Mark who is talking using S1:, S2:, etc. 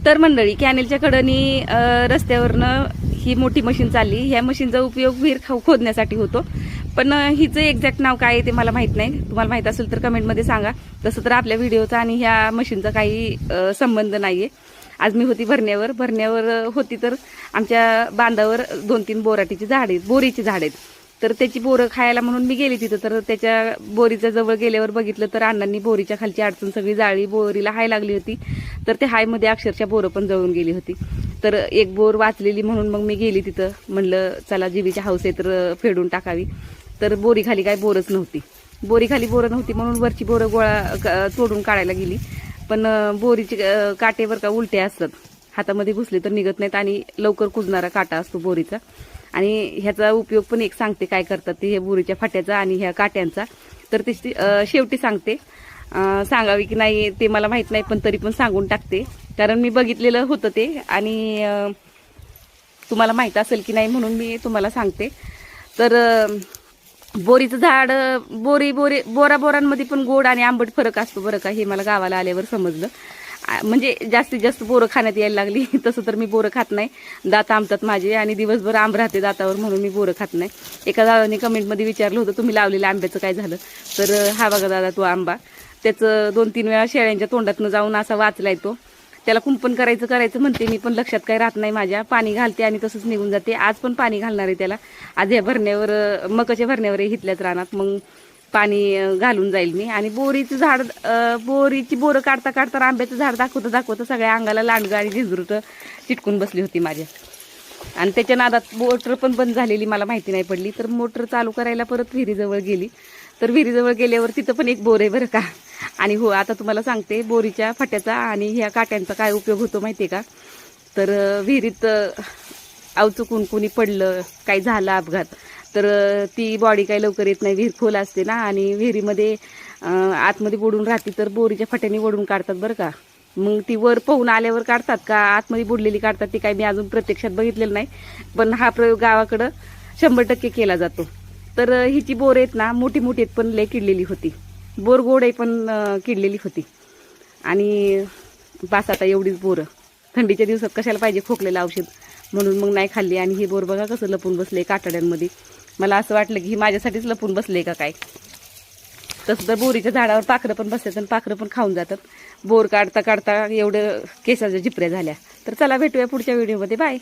S1: तर मंडळी, कॅनेलच्या कडेनी रस्त्यावरनं ही मोठी मशीन चालली. ह्या मशीनचा उपयोग विहीर खोदण्यासाठी होतो. पण हिचं एक्झॅक्ट नाव काय आहे ते मला माहित नाही. तुम्हाला माहित असेल तर कमेंटमध्ये सांगा. तसं तर आपल्या व्हिडिओचा आणि ह्या मशीनचा काही संबंध नाहीये. आज मी होती भरण्यावर होती, तर आमच्या बांधावर 2-3 बोराटीची झाड आहेत, बोरीची झाड आहेत. तर त्याची बोरं खायला म्हणून मी गेली तिथं. तर त्याच्या बोरीच्या जवळ गेल्यावर बघितलं तर अण्णांनी बोरीच्या खालची अडचण सगळी जाळी, बोरीला हाय लागली होती. तर ते हायमध्ये अक्षरशः बोरं पण जळून गेली होती. तर एक बोर वाचलेली म्हणून मग मी गेली तिथं. म्हणलं चला, जीवीची हौस आहे तर फेडून टाकावी. तर बोरीखाली काय बोरच नव्हती. बोरीखाली बोरं नव्हती म्हणून वरची बोरं तोडून काढायला गेली. पण बोरीचे काटेवर का उलटे असतात, हातामध्ये घुसले तर निघत नाहीत आणि लवकर कुजणारा काटा असतो बोरीचा. आणि ह्याचा उपयोग पण एक सांगते काय करतात ते, ह्या बोरीच्या फाट्याचा आणि ह्या काट्यांचा. तर ते शेवटी सांगते. सांगावी की नाही ते मला माहित नाही, पण तरी पण सांगून टाकते, कारण मी बघितलेलं होतं ते आणि तुम्हाला माहित असेल की नाही म्हणून मी तुम्हाला सांगते. तर बोरीचं झाड, बोरांमध्ये पण गोड आणि आंबट फरक असतो बरं का, हे मला गावाला आल्यावर समजलं. म्हणजे जास्तीत जास्त बोरं खाण्यात यायला लागली. तसं तर मी बोरं खात नाही, दात आंबतात माझे आणि दिवसभर आंब राहते दातावर, म्हणून मी बोरं खात नाही. एका दादाने कमेंटमध्ये विचारलं होतं तुम्ही लावलेल्या आंब्याचं काय झालं. तर हा बघा दादा तो आंबा, त्याचं 2-3 वेळा शेळ्यांच्या तोंडातनं जाऊन असा वाचलाय तो. त्याला कुंपण करायचं म्हणते मी, पण लक्षात काही राहत नाही माझ्या. पाणी घालते आणि तसंच निघून जाते. आज पण पाणी घालणार आहे त्याला. आज या भरण्यावर, मकाच्या भरण्यावर हिथल्याच रानात मग पाणी घालून जाईल मी. आणि बोरीचं झाड, बोरीची बोरं काढता काढता आंब्याचं झाड दाखवतं सगळ्या अंगाला लांडगं आणि झिंजरूट चिटकून बसली होती माझ्या. आणि त्याच्या नादात मोटर पण बंद झालेली, मला माहिती नाही पडली. तर मोटर चालू करायला परत विहिरीजवळ गेली. तर विहिरीजवळ गेल्यावर तिथं पण एक बोर आहे बरं का. आणि हो, आता तुम्हाला सांगते बोरीच्या फाट्याचा आणि ह्या काट्यांचा काय उपयोग होतो माहितीये का. तर विहिरीत अवचुकून कोणी पडलं, काही झालं अपघात, तर ती बॉडी काही लवकर येत नाही. विहीर खोल असते ना आणि विहिरीमध्ये आतमध्ये बुडून राहते. तर बोरीच्या फाट्याने ओढून काढतात बरं का. मग ती वर पोहून आल्यावर काढतात का आतमध्ये बुडलेली काढतात ते काही मी अजून प्रत्यक्षात बघितलेलं नाही. पण हा प्रयोग गावाकडं 100% केला जातो. तर हिची बोर आहेत ना, मोठी मोठी आहेत, पण लय किडलेली होती. बोर गोड आहे पण किडलेली होती. आणि पास आता एवढीच बोरं थंडीच्या दिवसात कशाला पाहिजे खोकलेलं औषध, म्हणून मग नाही खाल्ली. आणि ही बोर बघा कसं लपून बसले काटाड्यांमध्ये. मला असं वाटलं की ही माझ्यासाठीच लपून बसले का काय. तसं तर बोरीच्या झाडावर पाखरं पण बसतात आणि पाखरं पण खाऊन जातात. बोर काढता काढता एवढं केसाच्या जिपऱ्या झाल्या. तर चला भेटूया पुढच्या व्हिडिओमध्ये. बाय.